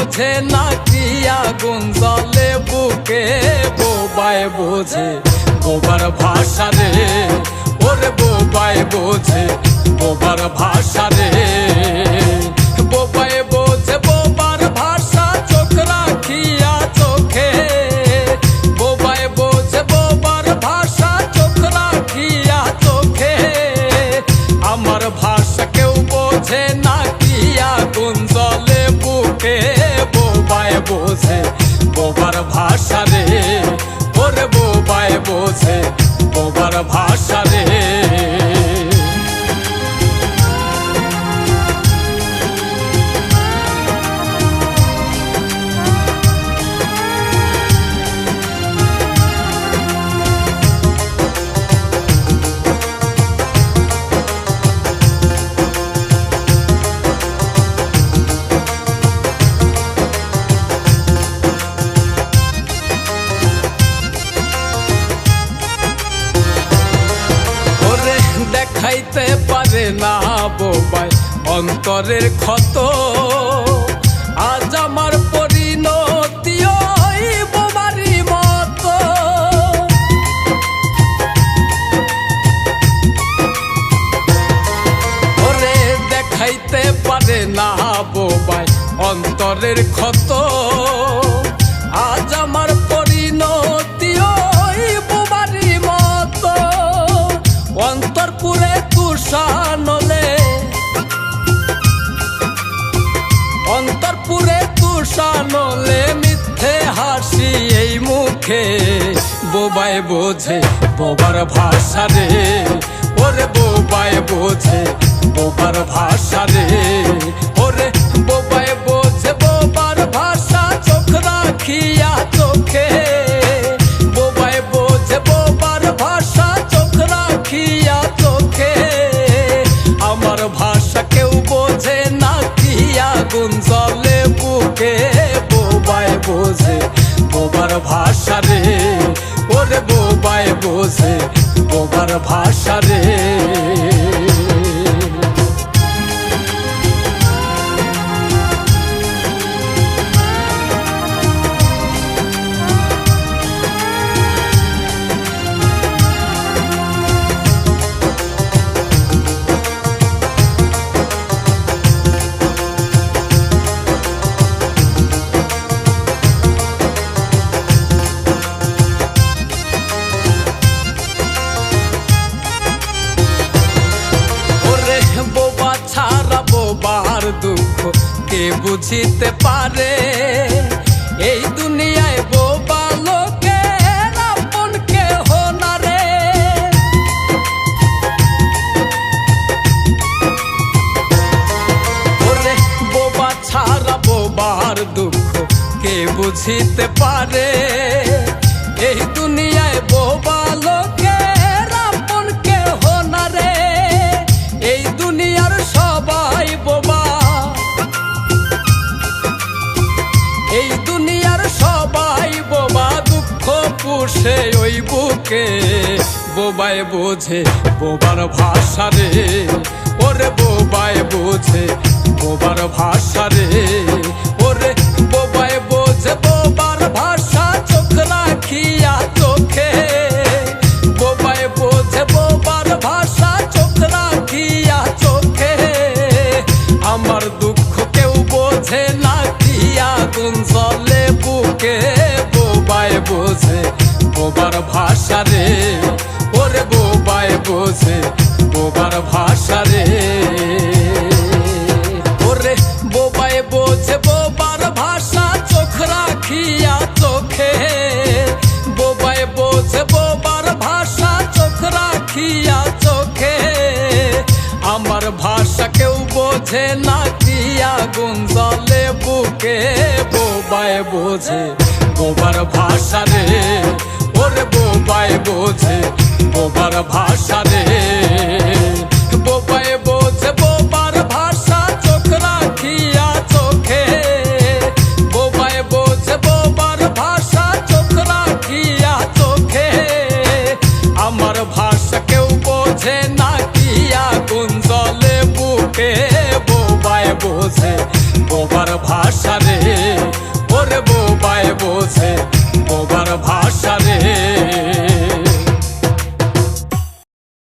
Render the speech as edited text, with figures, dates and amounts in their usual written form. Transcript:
বোঝে না কি আগুন জ্বলে বুকে, বোবায় বোঝে বোবার ভাষা রে, ওরে বোবায় বোঝে বোবার ভাষা রে। বোবায় বোঝে বোবার ভাষা চোখ রাখিয়া চোখে, বোবায় বোঝে বোবার ভাষা চোখ রাখিয়া চোখে। আমার ভাষা কেউ বোঝে না কি আগুন জ্বলে বুকে, বোবায় বোঝে বোবার ভাষা রে, ওরে বোবায় বোঝে বোবার ভাষা রে। দেখাইতে পারে না বোবায় অন্তরের ক্ষত, আজ আমার পরিণতি ওই বোবারই মতো। ওরে দেখাইতে পারে না বোবায় অন্তরের ক্ষত, আজ আমার পরিণতি ওই বোবারই মতো। অন্তরপুরে তুষানলে, অন্তরপুরে তুষানলে মিথ্যে হাসি এই মুখে, বোবায় বোঝে বোবার ভাষা রে, ওরে বোবায় বোঝে বোবার ভাষা রে। ওরে বোবায় বোঝে বোবার ভাষা চোখ রাখিয়া চোখে, বোবায় বোঝে বোবার ভাষা চোখ রাখিয়া চোখে। আমার ভাষা কেউ বোঝে না কি আগুন জ্বলে বুকে, বোবায় বোঝে বোবার ভাষা রে, ওরে বোবায় বোঝে বোবার ভাষা রে। বোবা ছাড়া বোবার দুঃখ কে বুঝিতে পারে, এই দুনিয়ায় বোবা লোকের আপন কেহ না রে। ওরে বোবা ছাড়া বোবার দুঃখ কে বুঝিতে পারে, এই দুনিয়ায় বোবা লোকের আপন কেহ না রে। এই দুনিয়ার সবাই বোবা, এই দুনিয়ার সবাই বোবা, দুঃখ পুষে ওই বুকে, বোবায় বোঝে বোবার ভাষা রে, ওরে বোবায় বোঝে বোবার ভাষা রে। ওরে বোবায় বোঝে বোবার ভাষা চোখ রাখিয়া চোখে, বোবায় বোঝে বোবার ভাষা চোখ রাখিয়া চোখে। আমার দুঃখ কেউ বোঝে না কি আগুন জ্বলে বুকে, বোবায় বোঝে বোবার ভাষা রে, ওরে বোবায় বোঝে বোবার ভাষা রে। ওরে বোবায় বোঝে বোবার ভাষা চোখ রাখিয়া চোখে, বোবায় বোঝে বোবার ভাষা চোখ রাখিয়া চোখে। আমার ভাষা কেউ বোঝে না কি আগুন জ্বলে বুকে, বোবায় বোঝে বোবার ভাষা রে, ওরে বোবায় বোঝে বোবার ভাষা রে।